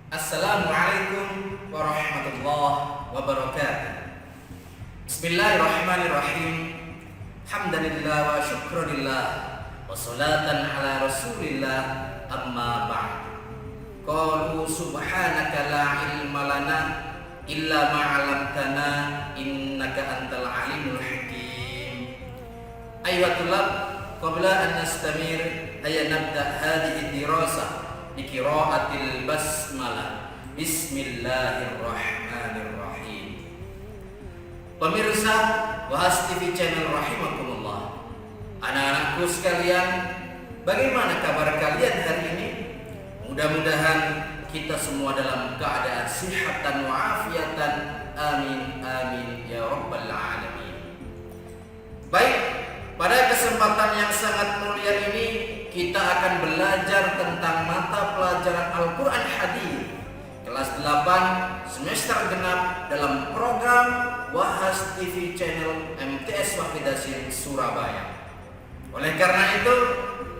Assalamualaikum warahmatullahi wabarakatuh. Bismillahirrahmanirrahim. Hamdanillah wa syukranillah wa salatan ala rasulillah, amma ba'd. Qalu subhanaka la ilma lana illa ma 'allamtana innaka antal alimul hakim. Ayyuhat tulab, qabla an nastamir aya nabda hadhihi dirasah bi qiraatil basmalah. Bismillahirrahmanirrahim. Pemirsa Wahas TV channel rahimakumullah, anak-anakku sekalian, bagaimana kabar kalian hari ini? Mudah-mudahan kita semua dalam keadaan sihat dan wa'afiatan. Amin amin ya rabbal alamin. Baik, pada kesempatan yang sangat mulia ini kita akan belajar tentang mata pelajaran Al-Quran Hadis kelas 8 semester genap dalam program Wahas TV channel MTS Wahidasin Surabaya. Oleh karena itu,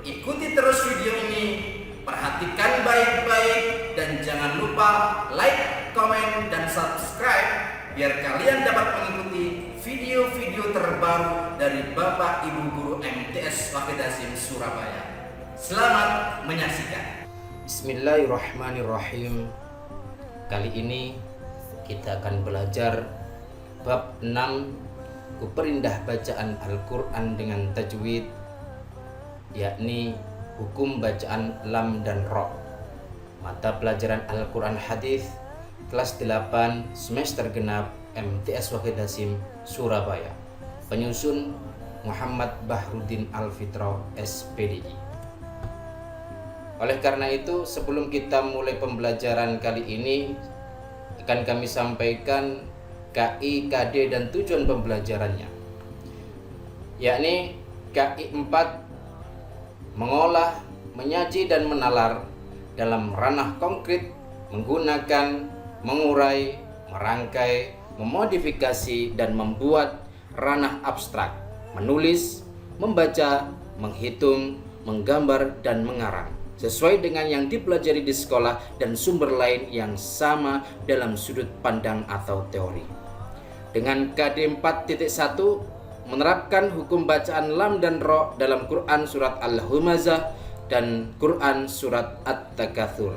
ikuti terus video ini, perhatikan baik-baik, dan jangan lupa like, komen, dan subscribe biar kalian dapat mengikuti video-video terbaru dari Bapak Ibu Guru MTS Wahidasin Surabaya. Selamat menyaksikan. Bismillahirrahmanirrahim. Kali ini kita akan belajar bab 6, kuperindah bacaan Al-Quran dengan tajwid, yakni hukum bacaan lam dan ro. Mata pelajaran Al-Quran Hadis kelas 8 semester genap MTS Wahidasim Surabaya. Penyusun Muhammad Bahruddin Al-Fitra SPDI. Oleh karena itu, sebelum kita mulai pembelajaran kali ini, akan kami sampaikan KI, KD, dan tujuan pembelajarannya, yakni KI 4, mengolah, menyaji, dan menalar dalam ranah konkret menggunakan, mengurai, merangkai, memodifikasi, dan membuat ranah abstrak, menulis, membaca, menghitung, menggambar, dan mengarang sesuai dengan yang dipelajari di sekolah dan sumber lain yang sama dalam sudut pandang atau teori. Dengan KD 4.1, menerapkan hukum bacaan lam dan ro dalam Quran surat Al-Humazah dan Quran surat At-Takatsur.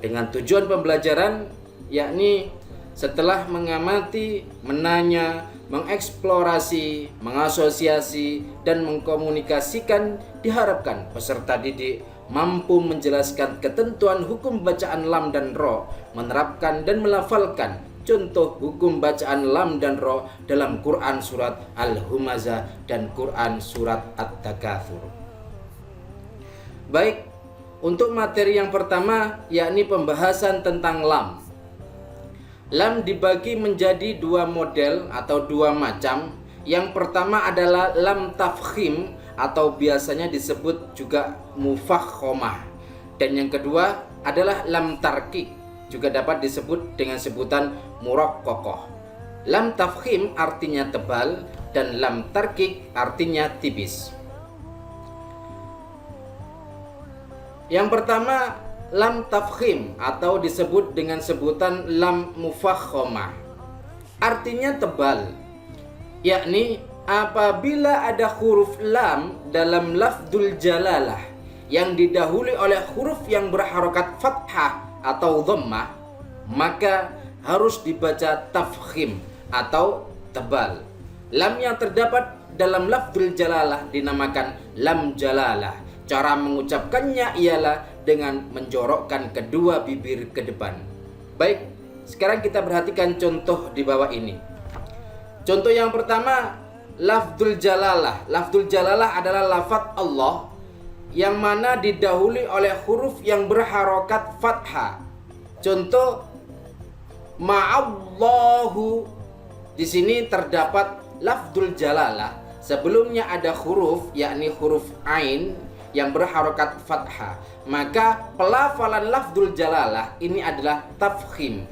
Dengan tujuan pembelajaran, yakni setelah mengamati, menanya, mengeksplorasi, mengasosiasi, dan mengkomunikasikan, diharapkan peserta didik mampu menjelaskan ketentuan hukum bacaan lam dan ro, menerapkan dan melafalkan contoh hukum bacaan lam dan ro dalam Quran surat Al-Humazah dan Quran surat At-Takatsur. Baik, untuk materi yang pertama, yakni pembahasan tentang lam. Lam dibagi menjadi dua model atau dua macam. Yang pertama adalah lam tafkhim atau biasanya disebut juga mufakhomah, dan yang kedua adalah lam tarkik, juga dapat disebut dengan sebutan muraqqaqah. Lam tafkhim artinya tebal dan lam tarkik artinya tipis. Yang pertama, lam tafkhim atau disebut dengan sebutan lam mufakhomah, artinya tebal, yakni apabila ada huruf lam dalam lafdzul jalalah yang didahului oleh huruf yang berharokat fathah atau dhammah, maka harus dibaca tafkhim atau tebal. Lam yang terdapat dalam lafdzul jalalah dinamakan lam jalalah. Cara mengucapkannya ialah dengan menjorokkan kedua bibir ke depan. Baik, sekarang kita perhatikan contoh di bawah ini. Contoh yang pertama, lafdzul jalalah. Lafdzul jalalah adalah lafadz Allah yang mana didahului oleh huruf yang berharokat fathah. Contoh, ma'allahu di sini terdapat lafdzul jalalah. Sebelumnya ada huruf, yakni huruf ain yang berharokat fathah. Maka pelafalan lafdzul jalalah ini adalah tafkhim,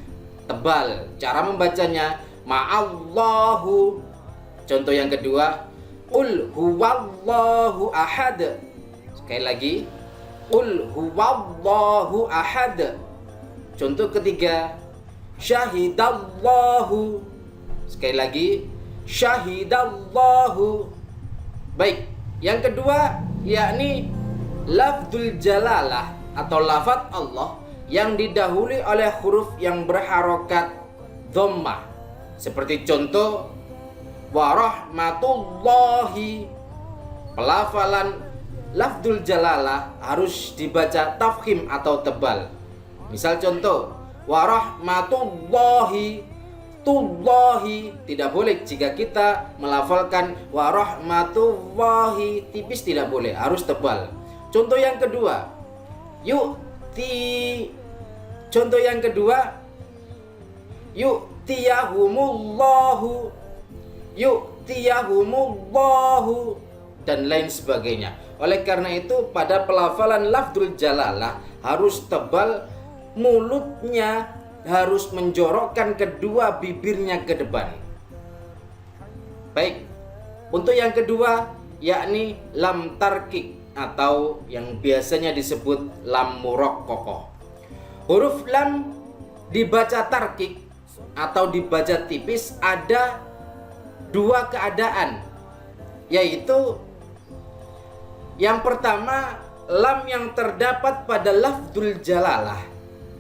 tebal. Cara membacanya ma'allahu. Contoh yang kedua, qul huwallahu ahad. Sekali lagi, qul huwallahu ahad. Contoh ketiga, syahidallahu. Sekali lagi, syahidallahu. Baik, yang kedua yakni lafdzul jalalah atau lafaz Allah yang didahului oleh huruf yang berharokat dhammah. Seperti contoh warahmatullahi. Pelafalan lafdzul jalalah harus dibaca tafkhim atau tebal. Misal contoh warahmatullahi. Tullahi tidak boleh jika kita melafalkan warahmatullahi tipis, tidak boleh, harus tebal. Contoh yang kedua, contoh yang kedua, yu'tiyahumullahu, yu'tiyahumullahu, dan lain sebagainya. Oleh karena itu pada pelafalan lafdzul jalalah harus tebal, mulutnya harus menjorokkan kedua bibirnya ke depan. Baik, untuk yang kedua yakni lam tarkik atau yang biasanya disebut lam muraqqaqah. Huruf lam dibaca tarkik atau dibaca tipis ada dua keadaan, yaitu yang pertama, lam yang terdapat pada lafdzul jalalah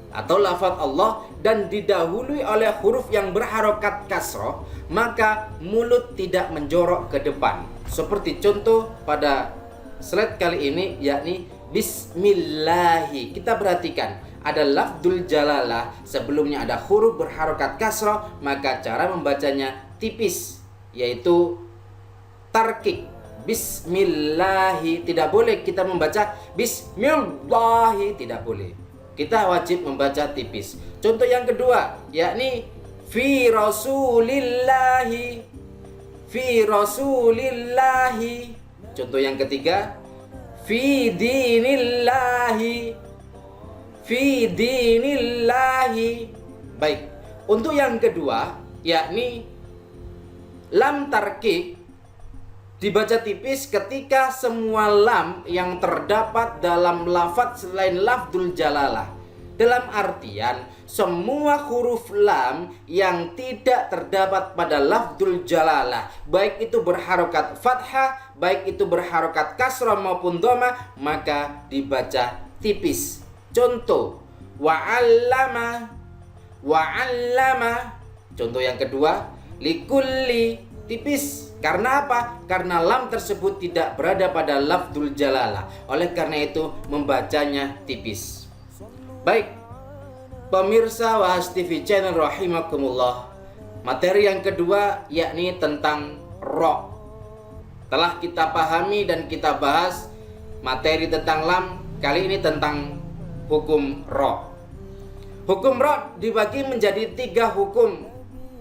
atau lafaz Allah dan didahului oleh huruf yang berharokat kasroh, maka mulut tidak menjorok ke depan. Seperti contoh pada slide kali ini yakni bismillahi. Kita perhatikan ada lafdzul jalalah, sebelumnya ada huruf berharokat kasroh, maka cara membacanya tipis, yaitu tarkik. Bismillahi, tidak boleh kita membaca bismillahi, tidak boleh. Kita wajib membaca tipis. Contoh yang kedua yakni fi rasulillahi, fi rasulillahi. Contoh yang ketiga fi dinillahi, fi dinillahi. Baik, untuk yang kedua yakni lam tarkik dibaca tipis ketika semua lam yang terdapat dalam lafaz selain lafdzul jalalah. Dalam artian semua huruf lam yang tidak terdapat pada lafdzul jalalah, baik itu berharokat fathah, baik itu berharokat kasrah maupun dhamma, maka dibaca tipis. Contoh wa'allama, wa'allama. Contoh yang kedua likulli, tipis. Karena apa? Karena lam tersebut tidak berada pada lafdzul jalalah. Oleh karena itu membacanya tipis. Baik, pemirsa Wahas TV channel rahimakumullah. Materi yang kedua yakni tentang ro. Telah kita pahami dan kita bahas materi tentang lam, kali ini tentang hukum ro. Hukum ro dibagi menjadi 3 hukum,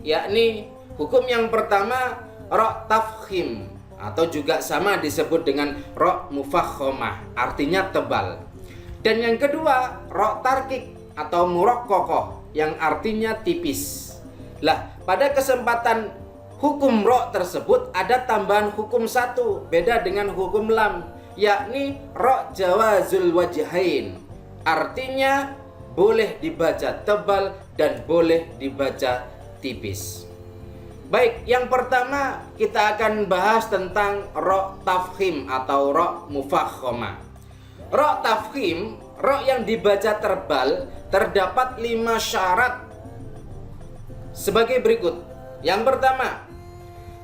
yakni hukum yang pertama ro tafkhim atau juga sama disebut dengan ro mufakhomah, artinya tebal. Dan yang kedua ro tarkik atau muraqqaqah yang artinya tipis. Lah, pada kesempatan hukum ro tersebut ada tambahan hukum 1 beda dengan hukum lam, yakni ro jawazul wajhain, artinya boleh dibaca tebal dan boleh dibaca tipis. Baik, yang pertama kita akan bahas tentang ro tafkhim atau ro mufakhomah. Ro tafkhim, ro yang dibaca tebal, terdapat 5 syarat sebagai berikut. Yang pertama,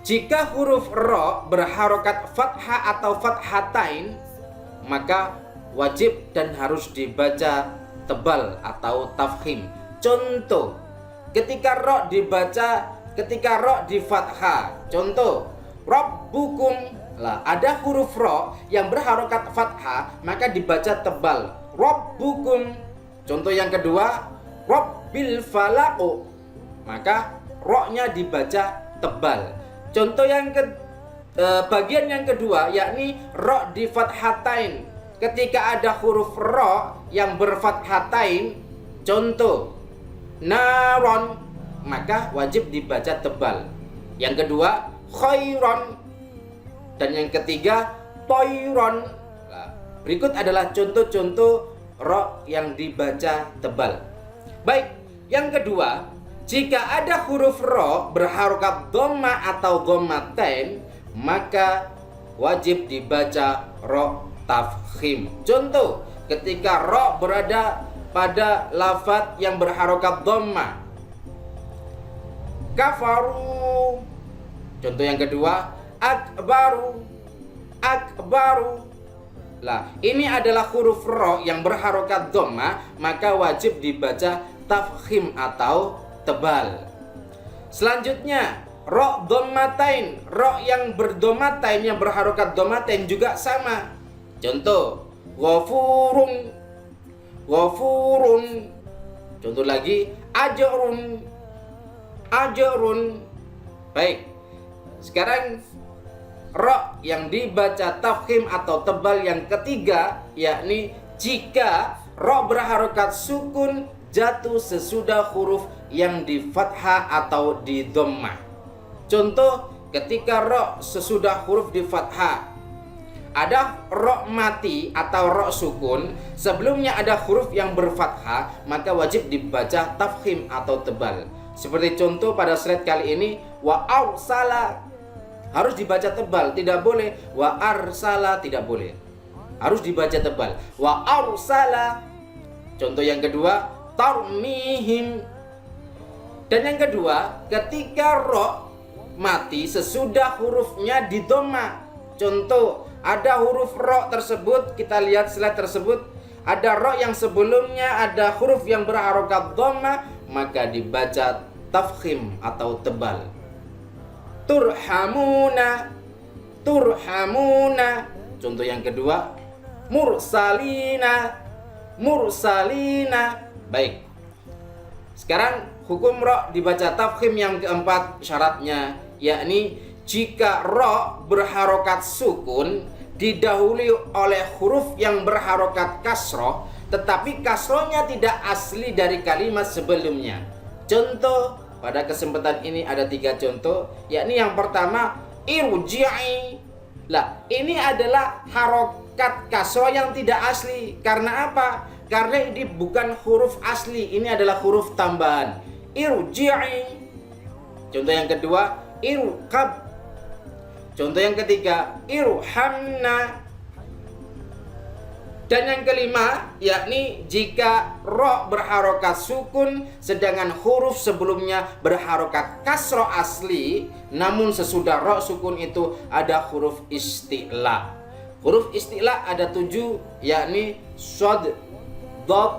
jika huruf ro berharokat fathah atau fathatain, maka wajib dan harus dibaca tebal atau tafkhim. Contoh, ketika ro di fathah, contoh rabbukum, lah ada huruf ro yang berharokat fathah maka dibaca tebal rabbukum. Contoh yang kedua rabbil falaq, maka ro-nya dibaca tebal. Contoh bagian yang kedua yakni ro di fathatain. Ketika ada huruf ro yang berfathatain, contoh naron, maka wajib dibaca tebal. Yang kedua khairon, dan yang ketiga toiron. Nah, berikut adalah contoh-contoh ro yang dibaca tebal. Baik, yang kedua, jika ada huruf ro berharokat dhamma atau dhammatain, maka wajib dibaca ro tafkhim. Contoh, ketika ro berada pada lafadz yang berharokat dhamma, kafaru. Contoh yang kedua, akbaru, akbaru. Lah, ini adalah huruf ro yang berharokat dhamma, maka wajib dibaca tafkhim atau tebal. Selanjutnya, ro dhammatain, ro yang berdhammatain, yang berharokat dhammatain juga sama. Contoh, ghafurun, ghafurun. Contoh lagi, ajrun, ajrun. Baik, sekarang ro yang dibaca tafkhim atau tebal yang ketiga, yakni jika ro berharokat sukun jatuh sesudah huruf yang di fathah atau di dhammah. Contoh, ketika ro sesudah huruf di fathah, ada ro mati atau ro sukun, sebelumnya ada huruf yang berfathah, maka wajib dibaca tafkhim atau tebal. Seperti contoh pada slide kali ini, wa arsala, harus dibaca tebal, tidak boleh wa arsala, tidak boleh, harus dibaca tebal, wa arsala. Contoh yang kedua, tarmihim. Dan yang kedua, ketika ro mati sesudah hurufnya di dhamma. Contoh, ada huruf ro tersebut, kita lihat slide tersebut, ada ro yang sebelumnya ada huruf yang berharokat dhamma, maka dibaca tafkhim atau tebal. Turhamuna, turhamuna. Contoh yang kedua, mursalina, mursalina. Baik, sekarang hukum ro dibaca tafkhim yang keempat, syaratnya yakni jika ro berharokat sukun didahului oleh huruf yang berharokat kasroh, tetapi kasrohnya tidak asli dari kalimat sebelumnya. Contoh, pada kesempatan ini ada 3 contoh, yakni yang pertama, irji'i. Lah, ini adalah harokat kasroh yang tidak asli. Karena apa? Karena ini bukan huruf asli, ini adalah huruf tambahan. Irji'i. Contoh yang kedua, irqab. Contoh yang ketiga, irhamna. Dan yang kelima, yakni jika ro berharokat sukun sedangkan huruf sebelumnya berharokat kasroh asli, namun sesudah ro sukun itu ada huruf isti'la. Huruf isti'la ada 7, yakni shad, dad,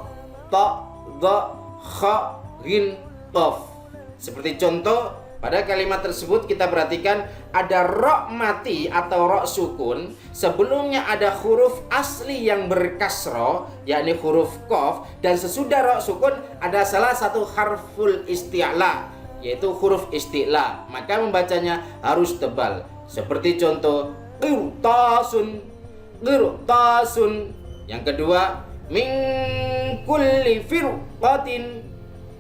ta, dha, kha, ghin, qaf. Seperti contoh, pada kalimat tersebut kita perhatikan ada ro mati atau ro sukun, sebelumnya ada huruf asli yang berkasroh, yakni huruf qaf, dan sesudah ro sukun ada salah satu harful isti'la, yaitu huruf isti'la, maka membacanya harus tebal. Seperti contoh, qirtasun, qirtasun. Yang kedua, min kulli firqatin,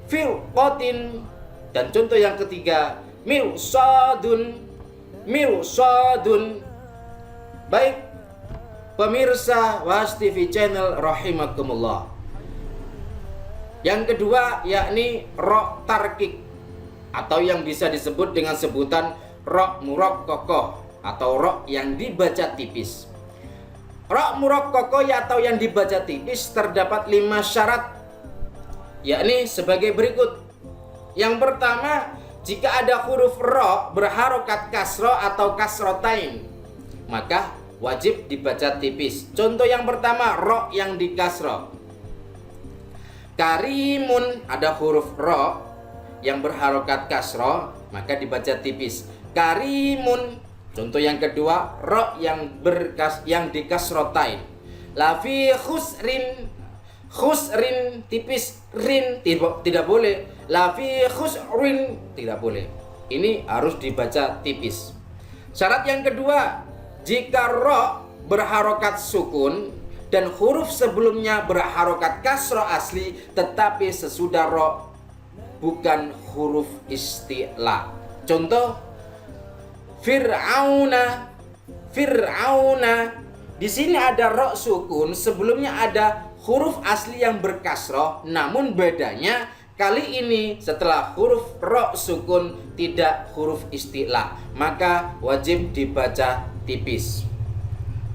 firqatin. Dan contoh yang ketiga, mirsadun, mirsadun. Baik, pemirsa Was TV channel rahimakumullah. Yang kedua yakni ro tarkik, atau yang bisa disebut dengan sebutan ro muraqqaqah atau ro yang dibaca tipis. Ro muraqqaqah atau yang dibaca tipis terdapat 5 syarat, yakni sebagai berikut. Yang pertama, jika ada huruf ro berharokat kasroh atau kasrotain, maka wajib dibaca tipis. Contoh yang pertama, ro yang di kasroh. Karimun, ada huruf ro yang berharokat kasroh, maka dibaca tipis. Karimun. Contoh yang kedua, ro yang di kasrotain. Lafi khusrin, khusrin tipis, rin tidak boleh. Lafi khusrin tidak boleh. Ini harus dibaca tipis. Syarat yang kedua, jika ro berharokat sukun dan huruf sebelumnya berharokat kasroh asli, tetapi sesudah ro bukan huruf isti'la. Contoh, Fir'auna. Di sini ada ro sukun, sebelumnya ada huruf asli yang berkasroh, namun bedanya kali ini setelah huruf ro sukun tidak huruf isti'la, maka wajib dibaca tipis.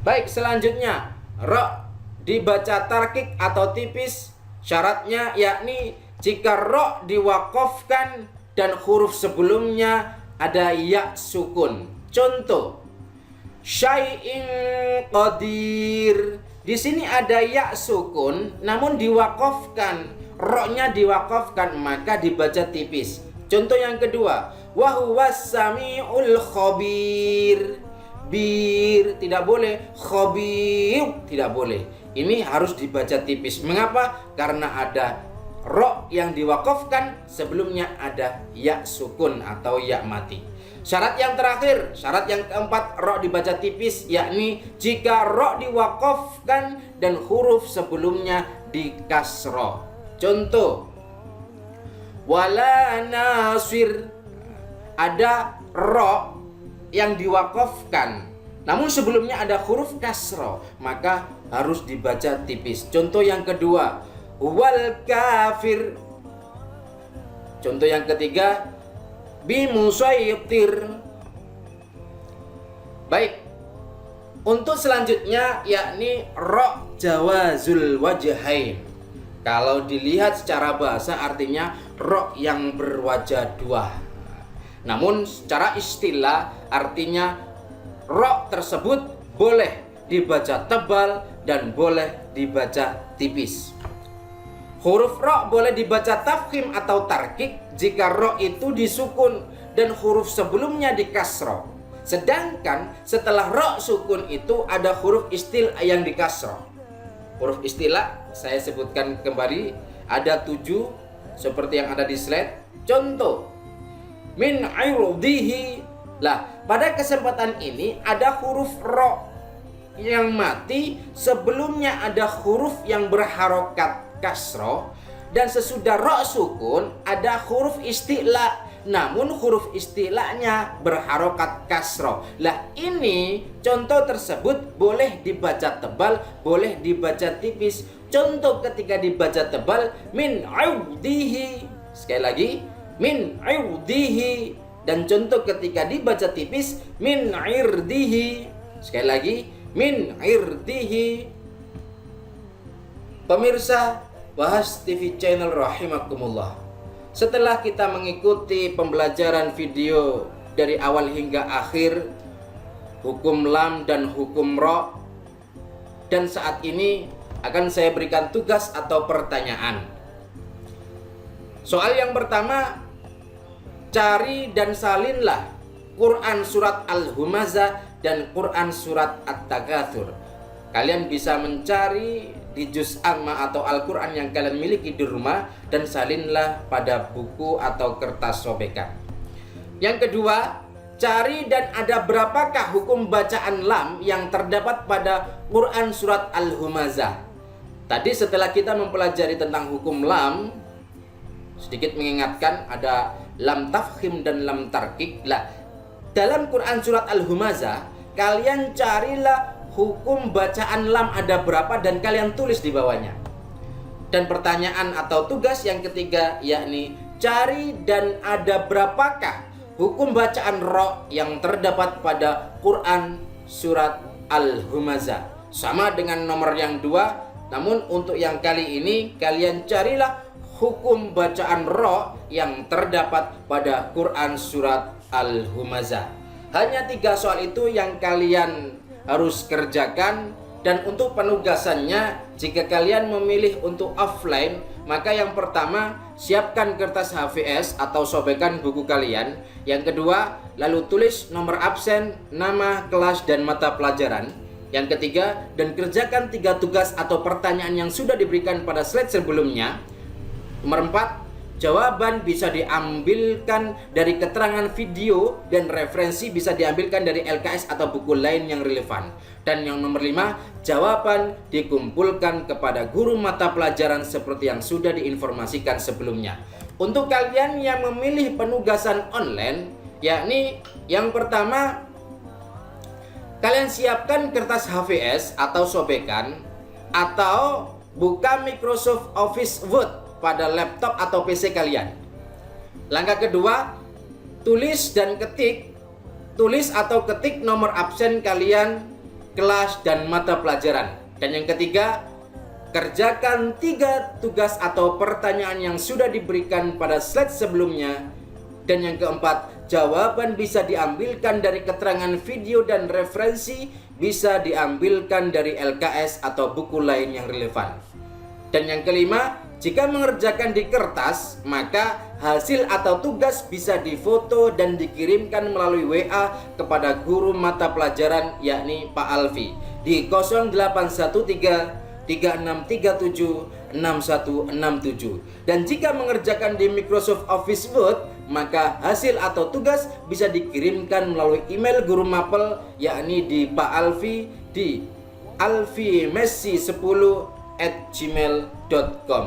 Baik, selanjutnya ro dibaca tarkik atau tipis. Syaratnya yakni jika ro diwakofkan dan huruf sebelumnya ada ya sukun. Contoh, syai'in qadir. Di sini ada ya sukun namun diwakofkan, ro-nya diwakofkan, maka dibaca tipis. Contoh yang kedua, wa huwas samiul khabir. Bir tidak boleh, khabir tidak boleh. Ini harus dibaca tipis. Mengapa? Karena ada ro yang diwakofkan, sebelumnya ada ya sukun atau ya mati. Syarat yang terakhir, syarat yang keempat, ro dibaca tipis, yakni jika ro diwakofkan dan huruf sebelumnya dikasroh. Contoh, wala nasir. Ada ro yang diwakofkan namun sebelumnya ada huruf kasroh, maka harus dibaca tipis. Contoh yang kedua, wal kafir. Contoh yang ketiga, bimusaytir. Baik, untuk selanjutnya yakni ro jawazul wajhain. Kalau dilihat secara bahasa artinya ro yang berwajah dua, namun secara istilah artinya ro tersebut boleh dibaca tebal dan boleh dibaca tipis. Huruf ro boleh dibaca tafkhim atau tarkik jika ro itu disukun dan huruf sebelumnya dikasroh. Sedangkan setelah ro sukun itu ada huruf istilah yang dikasroh. Huruf istilah saya sebutkan kembali, ada 7 seperti yang ada di slide. Contoh, min irdihi. Lah, pada kesempatan ini ada huruf ro yang mati, sebelumnya ada huruf yang berharokat kasroh, dan sesudah ro sukun ada huruf isti'la, namun huruf isti'lanya berharokat kasroh. Lah, ini contoh tersebut boleh dibaca tebal, boleh dibaca tipis. Contoh ketika dibaca tebal, min irdihi. Sekali lagi, min irdihi. Dan contoh ketika dibaca tipis, min irdihi. Sekali lagi, min irdihi. Pemirsa Bahas TV Channel rahimakumullah, setelah kita mengikuti pembelajaran video dari awal hingga akhir hukum lam dan hukum ro, dan saat ini akan saya berikan tugas atau pertanyaan. Soal yang pertama, cari dan salinlah Quran surat Al-Humazah dan Quran surat At-Takatsur. Kalian bisa mencari di juz amma atau Al-Quran yang kalian miliki di rumah dan salinlah pada buku atau kertas sobekan. Yang kedua, cari dan ada berapakah hukum bacaan lam yang terdapat pada Quran surat Al-Humazah. Tadi setelah kita mempelajari tentang hukum lam, sedikit mengingatkan ada lam tafkhim dan lam tarkik. Lah, dalam Quran surat Al-Humazah kalian carilah hukum bacaan lam ada berapa dan kalian tulis di bawahnya. Dan pertanyaan atau tugas yang ketiga yakni cari dan ada berapakah hukum bacaan ro yang terdapat pada Quran surat Al-Humazah. Sama dengan nomor yang 2, namun untuk yang kali ini kalian carilah hukum bacaan ro yang terdapat pada Quran surat Al-Humazah. Hanya 3 soal itu yang kalian harus kerjakan, dan untuk penugasannya jika kalian memilih untuk offline, maka yang pertama siapkan kertas HVS atau sobekan buku kalian. Yang kedua, lalu tulis nomor absen, nama, kelas, dan mata pelajaran. Yang ketiga, dan kerjakan 3 tugas atau pertanyaan yang sudah diberikan pada slide sebelumnya. Nomor 4, jawaban bisa diambilkan dari keterangan video, dan referensi bisa diambilkan dari LKS atau buku lain yang relevan. Dan yang nomor 5, jawaban dikumpulkan kepada guru mata pelajaran seperti yang sudah diinformasikan sebelumnya. Untuk kalian yang memilih penugasan online, yakni yang pertama, kalian siapkan kertas HVS atau sobekan, atau buka Microsoft Office Word pada laptop atau PC kalian. Langkah kedua, tulis atau ketik nomor absen kalian, kelas, dan mata pelajaran. Dan yang ketiga, kerjakan 3 tugas atau pertanyaan yang sudah diberikan pada slide sebelumnya. Dan yang keempat, jawaban bisa diambilkan dari keterangan video dan referensi bisa diambilkan dari LKS atau buku lain yang relevan. Dan yang kelima, jika mengerjakan di kertas, maka hasil atau tugas bisa difoto dan dikirimkan melalui WA kepada guru mata pelajaran, yakni Pak Alfi, di 0813 3637 6167. Dan jika mengerjakan di Microsoft Office Word, maka hasil atau tugas bisa dikirimkan melalui email guru mapel, yakni di Pak Alfi di alfimessi10@gmail.com.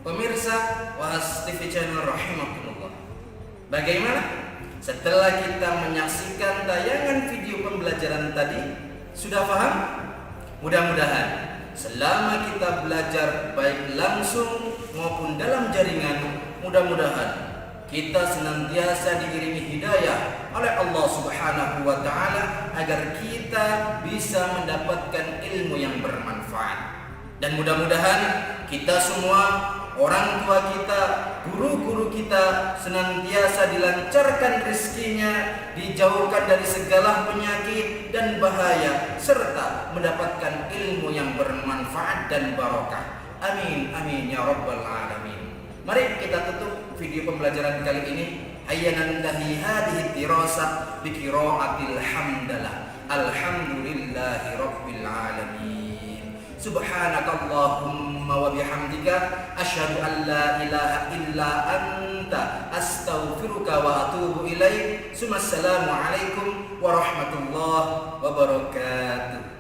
Pemirsa Wahas TV Channel rahimakumullah, bagaimana setelah kita menyaksikan tayangan video pembelajaran tadi? Sudah paham? Mudah-mudahan selama kita belajar baik langsung maupun dalam jaringan, mudah-mudahan kita senantiasa diiringi hidayah oleh Allah Subhanahu wa Ta'ala agar kita bisa mendapatkan ilmu yang bermanfaat. Dan mudah-mudahan kita semua, orang tua kita, guru-guru kita, senantiasa dilancarkan rezekinya, dijauhkan dari segala penyakit dan bahaya, serta mendapatkan ilmu yang bermanfaat dan barokah. Amin amin ya rabbal alamin. Mari kita tutup video pembelajaran kali ini. Ayyanantahi hadhihi dirasah bi qiraatil hamdalah. Alhamdulillahi rabbil alamin. Subhanakallahumma wa bihamdika asyhadu an la ilaha illa anta astaghfiruka wa atubu ilaik. Assalamualaikum warahmatullahi wabarakatuh.